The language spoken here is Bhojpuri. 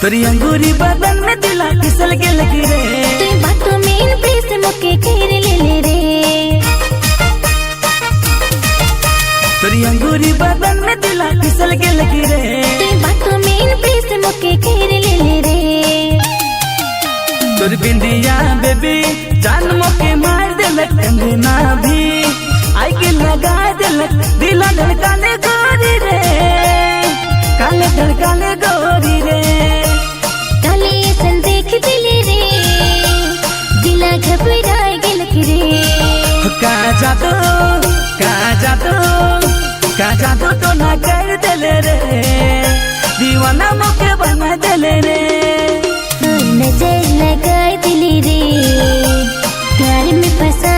तोरी अंगूरी बदन में दिला फिसल के लगी रे। तू बातों में इन प्लीज मुके घेर ले रे। तोरी अंगूरी बदन में दिला फिसल के लगी रे। तू बातों में इन प्लीज मुके घेर ले रे। तोरी बिंदिया बेबी जान मोके मार देलक कंगना भी आई के लगा देलक दिला धड़काने गोरी रे। काले धड़काने गोरी रे। काले ऐसन देख दिले रे दिला घबरा गेलक रे। कहाँ जादू तो ना कर देले रे। दीवाना मोके बना देले रे। नजर लगा दिले रे प्यार में फंसा